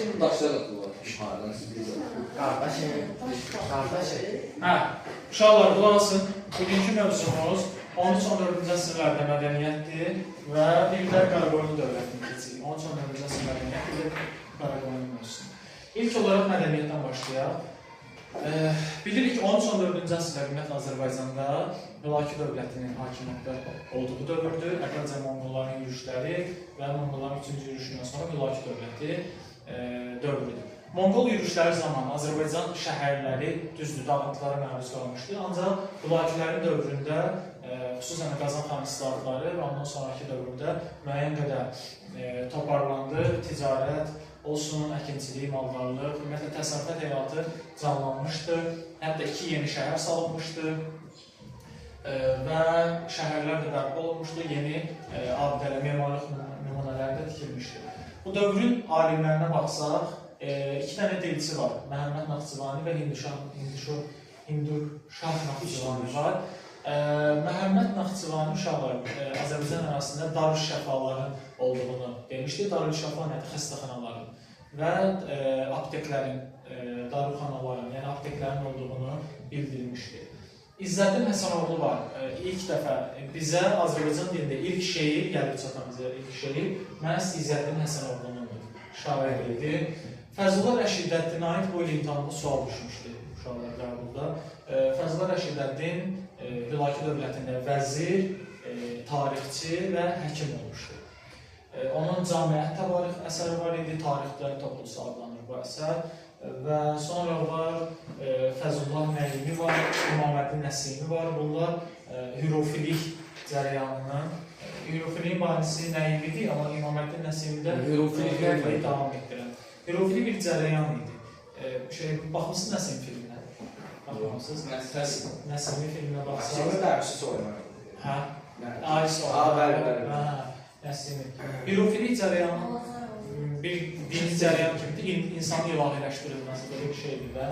Qardaşım daşlar atılır. Qardaşım. Hə, uşaqlar qulaq asın. Bugünkü mövzumuz 13-14-cü əsrlərdə mədəniyyətdir və bir də Qaraqoyunlu dövlətini keçirik. 13-14-cü əsr mədəniyyət, bir də Qaraqoyunlu mövzusu. İlk olaraq mədəniyyətdən başlayaq. Bilirik 13-14-cü əsrlər ümumiyyətlə Azərbaycanda Hülaki dövlətinin hakimiyyətdə olduğu dövrdür. Əvvəlcə Monqolların yürüşləri və Monqolların 3-cü yürüşündən sonra Hülaki dövləti dövrüdür. Monqol yürüşləri zamanı Azərbaycan şəhərləri düzdür, dağıntılara məruz qalmışdı. Ancaq Hülakilərin dövründə, xüsusən Qazanxan islahatları və ondan sonraki dövrdə müəyyən qədər toparlandı, ticarət olsun, əkinçilik, maldarlıq, ümumiyyətlə təsərrüfat həyatı canlanmışdı. Hətta 2 yeni şəhər salınmışdı və şəhərlər də bərpa olunmuşdu, yeni abidələr, memarlıq nümunələri də tikilmişdi. Bu dövrün alimlərinə baxsaq, 2 dənə dilçi var, Məhəmməd Naxçıvani və Hinduşah Naxçıvani var. Məhəmməd Naxçıvani uşaqlar Azərbaycan ərazisində Darüşşəfaların olduğunu demişdi. Darüşşəfa nədir? Xəstəxanaların və apteklərin, darüxanaların, yəni apteklərin olduğunu bildirilmişdi. İzzəddin Həsənoğlu var. İlk dəfə bizə Azərbaycan dilində ilk şeir, gəlib çatan bizə ilk şeir məhz İzzəddin Həsənoğlunun şairidir. Fəzullah Rəşidəddinə aid bu il imtahanda sual düşmüşdü uşaqlar qəbulda. Fəzullah Rəşidəddin Hülaki dövlətində vəzir, tarixçi və həkim olmuşdu. Onun Camiət Təvarix əsəri var idi, tarixdə toplusu adlanır bu əsər. Və sonra var Fəzullah Nəyimi var, İmaməddin Nəsimi var. Bunlar hürufilik cərəyanının, hürufiliyin banisi Nəyimidir, amma İmaməddin Nəsimi də hürufiliklə davam etdirən. Hürufili bir cərəyan idi. Baxmışsınız Nəsim filminə? Baxmışsınız? Nəsimi filminə baxsınız. Nəsimi dərsi oynar. Hə? Aysi oynar. Nəsimi. Hürufilik cərəyanı bir dini cərəyan kimidir. İnsanın ilahiləşdirilməsi belə bir şeydir və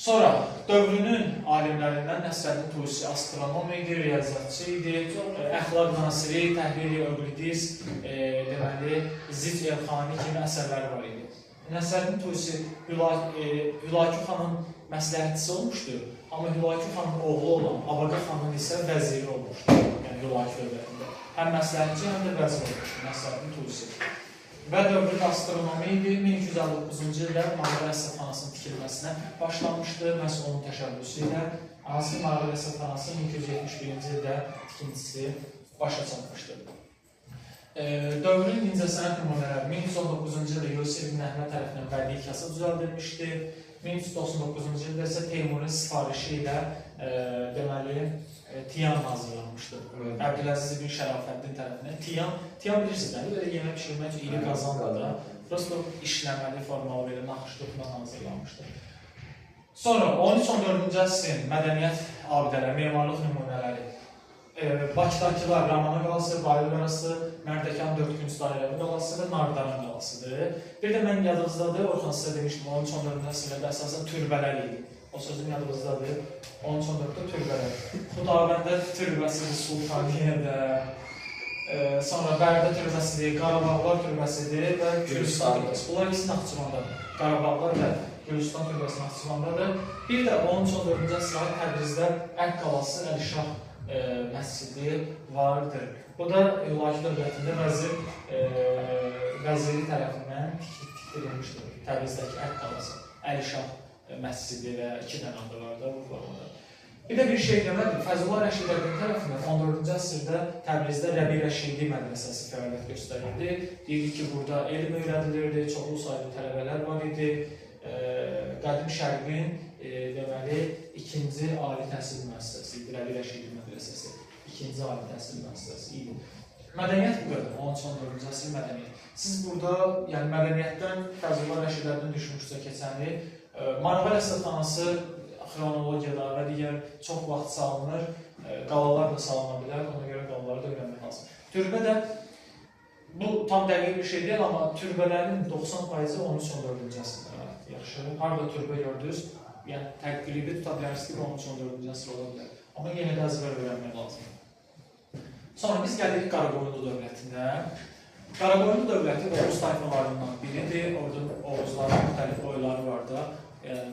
sonra dövrünün alimlərindən Nəsrəddin Tusi astronom idi, riyaziyyatçı idi, Əxlaq Nasiri, Təhlil-i Öqlidis, deməli, Zif Elxani kimi əsərləri var idi. Nəsrəddin Tusi Hülaki xanın məsləhətçisi olmuşdur, amma Hülaki xanın oğlu olan Abaqa xanın isə vəziri olmuşdur, yəni Hülaki dövlətində. Həm məsləhətçi, həm də vəzir olmuşdur Nəsrəddin Tusi. Və dövrün astronomi idi. 1259-cu ildə Mağara Rəsədxanasının tikilməsinə başlanmışdı. Məhz onun təşəbbüsü ilə hansı Mağara Rəsədxanası 1271-ci ildə tikintisi başa çatmışdı. Dövrün incəsənət nümunələri 1319-cu ildə Yusif ibn Əhməd tərəfindən bədii kasa düzəldilmişdi. 1399-cu ildə isə Teymurun sifarişi ilə deməli tiyan hazırlanmışdı. Əbdüləziz ibn Şərafəddin tərəfindən. Tiyan bilirsiniz, belə yemək pişirmək üçün iri qazanla da prosto işləməli, formalı belə naxışlıqla hazırlanmışdı. Sonra 13-14-cü əsrin mədəniyyət abidələri, memarlıq nümunələri. Bakıdakılar Ramana qalası, Bayıl qalası, Mərdəkan 4 günc dairəvi qalası və Nardaran qalasıdır. Bir də mən yadınızdadır, Orxan sizə demişdim, 13-14-cü əsrlərdə əsasən türbələr idi. O sözüm yadınızdadır, 13-14-də türbələr. Xudabəndə türbəsidir, Sultaniyyədə, sonra Bərdə türbəsidir, Qarabağlar türbəsidir və Gülüstan türbəsi. Bunlar ikisi Naxçıvandadır. Qarabağlar və Gülüstan türbəsi Naxçıvandadır. Bir də 13-14-cü əsrlərdə Təbrizdə Ərk qalası, Əlişah məscidi vardır. Bu da Hülaki dövlətində vəziri tərəfindən tikdirilmişdir. Təbrizdəki Ərk qalası, Əlişah məscidi və 2 dənə adı var da bu formada. Bir də bir şey demədim, Fəzullah Rəşidəddin tərəfindən 14-cü əsrdə Təbrizdə Rəbi Rəşidi mədrəsəsi fəaliyyət göstərirdi. Deyirik ki, burada elm öyrədilirdi, çoxlu saylı tələbələr var idi. Qədim Şərqin deməli, 2-ci ali təhsil müəssisəsi idi, Rəbi Rəşidi mədrəsəsi, 2-ci ali təhsil müəssisəsi idi. Mədəniyyət bu qədər, 13-14-cü əsr mədəniyyət. Siz burada, yəni mədəniyyətdən Fəzullah Rəşidəddin düşmüşsə keçəni, Mağara Rəsədxanası xronologiyada və digər çox vaxt salınır, qalalar da salına bilər, ona görə qalaları da öyrənmək lazım. Türbə də, bu tam dəqiq bir şey deyil, amma türbələrin 90%-i 13-14-cü əsrdə yaxşı. Harada türbə gördünüz, yəni təqribi tuta bilərsiniz ki, 13-14-cü əsr ola bilər. Amma yenə də əzbər öyrənmək lazım. Sonra biz gəlirik Qaraqoyunlu dövlətinə. Qaraqoyunlu dövləti Oğuz tayfalarından biridir. Orada Oğuzların müxtəlif boyları var da,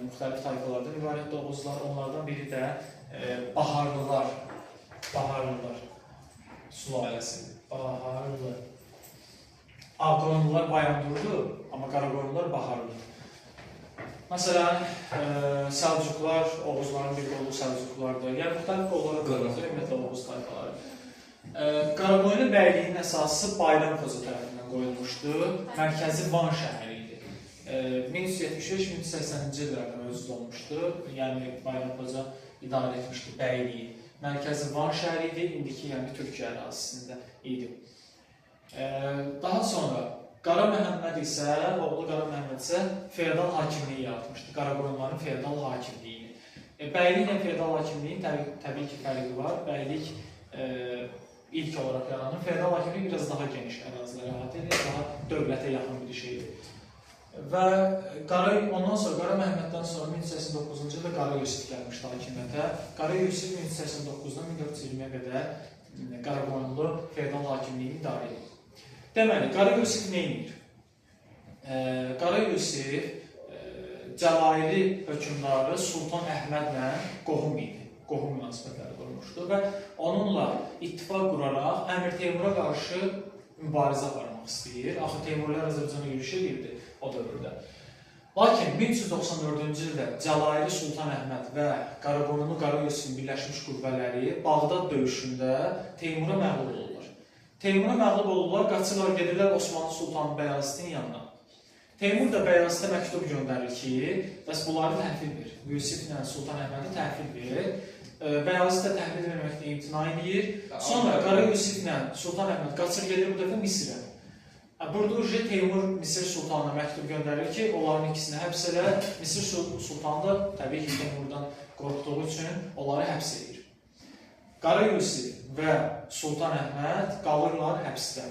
müxtəlif tayfalardan ibarətdir Oğuzlar. Onlardan biri də Baharlılar sülaləsidir. Baharlı. Ağqoyunlular Bayandurdur, amma Qaraqoyunlular Baharlı. Məsələn, Səlcuqlar, Oğuzların bir qolu Səlcuqlardır. Yəni, müxtəlif qollara qırılır, ümumiyyətlə Oğuz tayfaları. Qaraqoyunlu bəyliyinin əsası Bayram Xoca tərəfindən qoyulmuşdur. Mərkəzi Van şəhəri idi. 1375-1380-ci illərdə mövcud olmuşdur. Yəni, Bayram Xoca idarə etmişdir bəyliyi. Mərkəzi Van şəhəri idi, indiki yəni Türkiyə ərazisində idi. Daha sonra Qara Məhəmməd isə, oğlu Qara Məhəmməd isə feodal hakimliyi yaratmışdır. Qaraqoyunların feodal hakimliyini. Bəylik ilə feodal hakimliyin təbii ki, fərqi var. Bəylik ilk olaraq yaranır. Feodal hakimlik biraz daha geniş ərazilərə əhatə edir, daha dövlətə yaxın bir şeydir. Və ondan sonra Qara Məhəmməddən sonra 1389-cu ildə Qara Yusif gəlmişdi hakimiyyətə. Qara Yusif 1389-dan 1420-yə qədər Qaraqoyunlu feodal hakimliyini idarə edir. Deməli, Qara Yusif nə edir? Qara Yusif Cəlairi hökmdarı Sultan Əhmədlə qohum idi. Qohum münasibətləri qurmuşdu və onunla ittifaq quraraq Əmir Teymura qarşı mübarizə aparmaq istəyir. Axı Teymurlar Azərbaycana yürüş edirdi o dövrdə. Lakin 1394-cü ildə Cəlairi Sultan Əhməd və Qaraqoyunlu Qara Yusifin birləşmiş qüvvələri Bağdad döyüşündə Teymura məğlub olurlar. Teymura məğlub olurlar, qaçırlar, gedirlər Osmanlı Sultanı Bəyazıdın yanına. Teymur da Bəyazıda məktub göndərir ki, bəs bunları təhvil verir. Yusiflə Sultan Əhmədi təhvil verir. Bəyazıd da təhvil verməkdə imtina edir. Sonra Qara Yusiflə Sultan Əhməd qaçır gedir bu dəfə Misirə. Burada Teymur Misir Sultanına məktub göndərir ki, onların ikisini həbs elə. Misir Sultanı da təbii ki, Teymurdan qorxduğu üçün onları həbs edir. Qara Yusif və Sultan Əhməd qalırlar həbsdə.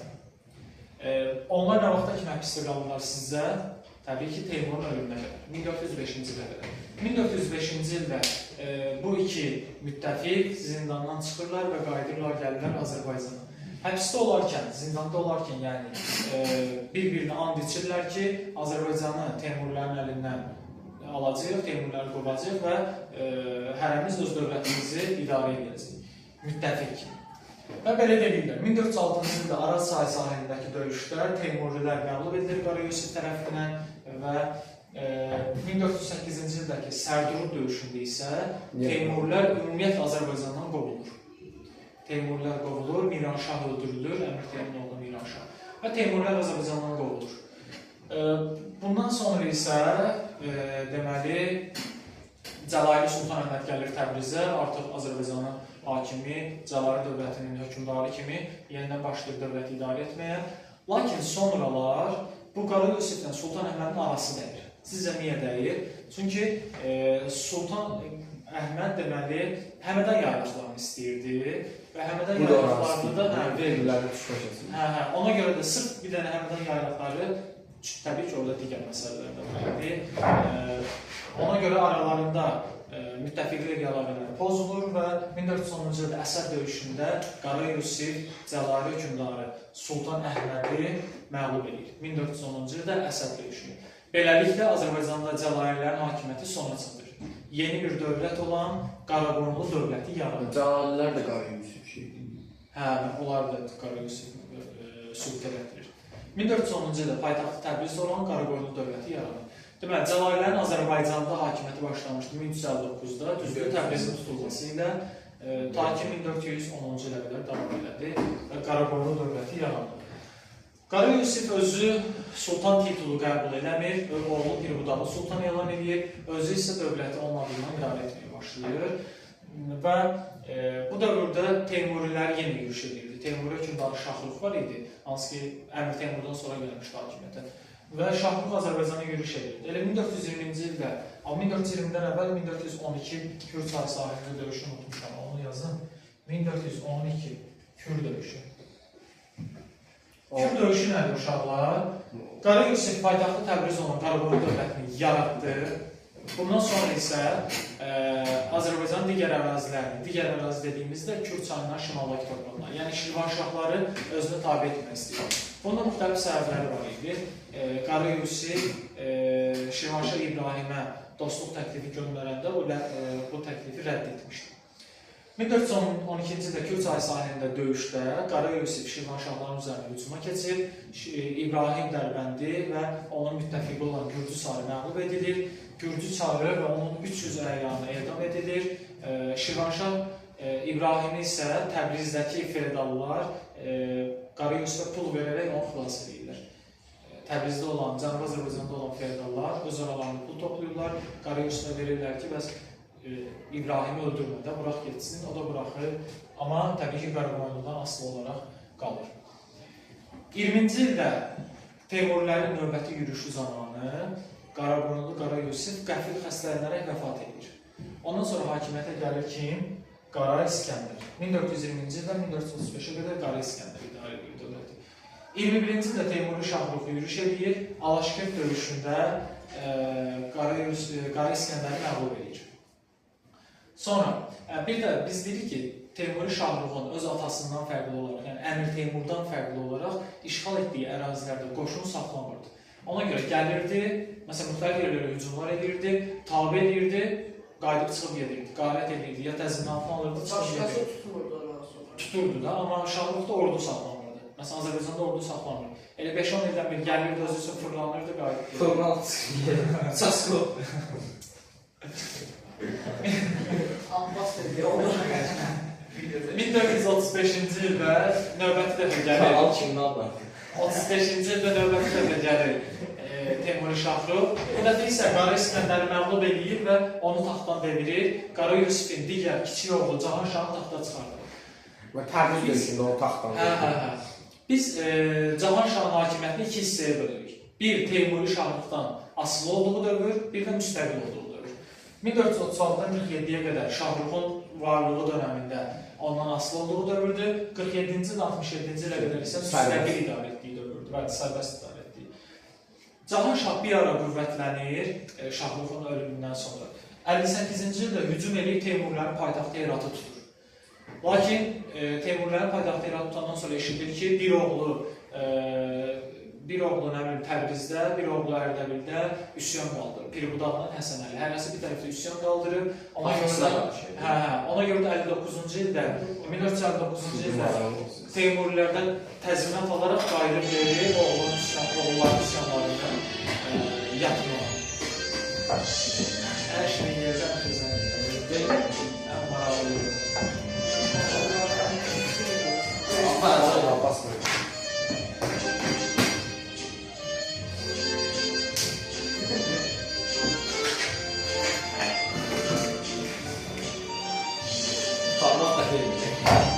Onlar nə vaxta kimi həbsdə qalırlar sizdə? Təbii ki, Teymurun ölümünə qədər. 1405-ci ildə qədər. 1405-ci ildə bu iki müttəfiq zindandan çıxırlar və qayıdırlar, gəlirlər Azərbaycana. Həbsdə olarkən, zindanda olarkən, yəni bir-birinə and içirlər ki, Azərbaycanı Teymurların əlindən alacaq, Teymurları qovacaq və hərəmiz öz dövlətimizi idarə edəcək. Müttəfiq kimi. Və belə deyirlər. 1406-cı ildə Araz çayı sahilindəki döyüşlər Teymurilər məğlub edilir Qara Yusif tərəfindən və 1408-ci ildəki Sərdurud döyüşündə isə Teymurilər ümumiyyətlə Azərbaycandan qovulur. Teymurilər qovulur, Miranşah öldürülür, Əmir Teymurun oğlu Miranşah və Teymurilər Azərbaycandan qovulur. Bundan sonra isə deməli Cəlairi Sultan Əhməd gəlir Təbrizə, artıq Azərbaycanın hakimi, Cəlairi dövlətinin hökmdarı kimi yenidən başlayır dövləti idarə etməyə. Lakin sonralar bu Qara Yusiflə Sultan Əhmədin arası dəyir. Sizcə niyə dəyir? Çünki Sultan Əhməd deməli Həmədan yaylaqlarını istəyirdi və Həmədan yaylaqlarını da ona görə də sırf bir dənə Həmədan yaylaqları təbii ki, orada digər məsələlər də vardı. Ona görə aralarında müttəfiqlik əlaqələri pozulur və 1410-cu ildə Əsər döyüşündə Qara Yusif Cəlairi hökmdarı Sultan Əhmədi məğlub edir. 1410-cu ildə Əsər döyüşünü. Beləliklə Azərbaycanda Cəlairilərin hakimiyyəti sona çatır. Yeni bir dövlət olan Qaraqoyunlu dövləti yaranır. Cəlalilər də Qara Yusif şeydir. Hə, onlar da Qara Yusif sübut elətdirir. 1410-cu ildə paytaxtı Təbrizdə olan Qaraqoyunlu dövləti yaranır. Deməli, Cəlairilərin Azərbaycanda hakimiyyəti başlamışdı 1359-da, düzdür, Təbrizin tutulması ilə ta ki 1410-cu ilə qədər davam elədi və Qaraqoyunlu dövləti yarandı. Qara Yusif özü sultan titulu qəbul eləmir, oğlu Pirbudağı sultan elan edir, özü isə dövləti onun adından idarə etməyə başlayır və bu dövrdə Teymurilər yeni yürüş edirdi. Teymuri hökmdarı Şahrux var idi, hansı ki Əmir Teymurdan sonra gəlmişdi hakimiyyətə. Və Şahrux Azərbaycana yürüş edirdi. Elə 1420-ci ildə, 1420-dən əvvəl 1412 Kür çayı sahilində döyüşünü unutmuşam, onu yazın. 1412 Kür döyüşü. Kür döyüşü nədir uşaqlar? Qara Yusif paytaxtı Təbriz olan Qaraqoyunlu dövlətini yaratdı Bundan sonra isə Azərbaycanın digər ərazilərini, digər ərazi dediyimizdə Kür çayından şimaldakı torpaqlar, yəni Şirvanşahları özünə tabe etmək istəyir. Bunun müxtəlif səbəbləri var idi. Qara Yusif Şirvanşah İbrahimə dostluq təklifi göndərəndə bu təklifi rədd etmişdi. 1412-ci ildə Kür çayı sahilində döyüşdə Qara Yusif Şirvanşahların üzərinə hücuma keçir, İbrahim Dərbəndi və onun müttəfiqi olan Gürcü Çarı məğlub edilir. Gürcü Çarı və onun 300 əyanı edam edilir. Şirvanşah İbrahimi isə Təbrizdəki feodallar Qara Yusifə pul verərək onu xilas edirlər. Təbrizdə olan, Cənubi Azərbaycanda olan feodallar öz aralarında pul toplayırlar, Qara Yusifə verirlər ki, bəs İbrahimi öldürmədən burax getsin, o da buraxır, amma təbii ki, Qaraqoyunludan asılı olaraq qalır. 20-ci ildə Teymurilərin növbəti yürüyüşü zamanı Qaraqoyunlu Qara Yusif qəfil xəstələnərək vəfat edir. Ondan sonra hakimiyyətə gəlir kim? Qara İskəndər. 1420-ci ildən 1435-ə qədər Qara İskəndər idarə edir dövləti. 21-ci ildə Teymuri Şahruxu yürüyüş edir, Alaşkert döyüşündə Qara İskəndəri məğlub edir. Sonra bir də biz dedik ki, Teymuri Şahruxun öz atasından fərqli olaraq, yəni Əmir Teymurdan fərqli olaraq işğal etdiyi ərazilərdə qoşun saxlamırdı. Ona görə gəlirdi, məsələn, müxtəlif yerlərə hücumlar edirdi, tabe edirdi, qayıdıb çıxıb gedirdi, qarət edirdi, ya təzminatını alırdı, çıxıb gedirdi. Tuturdu da, amma Şahruxda ordu saxlamırdı. Məsələn, Azərbaycanda ordu saxlamırdı. Elə 5-10 ildən bir gəlirdi, özü üçün fırlanırdı, qayıdıb gedirdi. Fırlanırdı, çasko. 1935-ci ildə növbəti dəfə gəlir. 35-ci ildə növbəti dəfə gəlir Teymuri Şahrux. Bu dəfə isə Qara İskəndəri məğlub edir və onu taxtdan devirir. Qara Yusifin digər kiçik oğlu Cahan Şahı taxta çıxardır. Və Təbriz döyüşündə o taxtdan devirir. Biz Cahan Şahın hakimiyyətini iki hissəyə bölürük. Bir, Teymuri Şahruxdan asılı olduğu dövr, bir də müstəqil olduğu dövr. 1436-dan 47-yə qədər Şahruxun varlığı dönəmində ondan asılı olduğu dövrdür. 47-ci ilə 67-ci ilə qədər isə müstəqil idarə etdiyi dövrdür, bəli, sərbəst idarə etdiyi. Cahan Şah bir ara qüvvətlənir Şahruxun ölümündən sonra. 58-ci ildə hücum edib Teymurilərin paytaxtı Heratı tutur. Lakin Teymurilərin paytaxtı Heratı tutandan sonra eşidir ki, bir oğlu Təbrizdə, bir oğlu Ərdəbildə üsyan qaldırır. Pirqudağdan Həsənəli. Hərəsi bir tərəfdə üsyan qaldırır. Ona görə də 59-cu ildə, 1459-cu ildə Teymurilərdən təzminat alaraq qayıdıb verir oğulların üsyanlarından yatırmalar. Hər şeyin yerdən xizən ən maraqlı. Parmak da verir.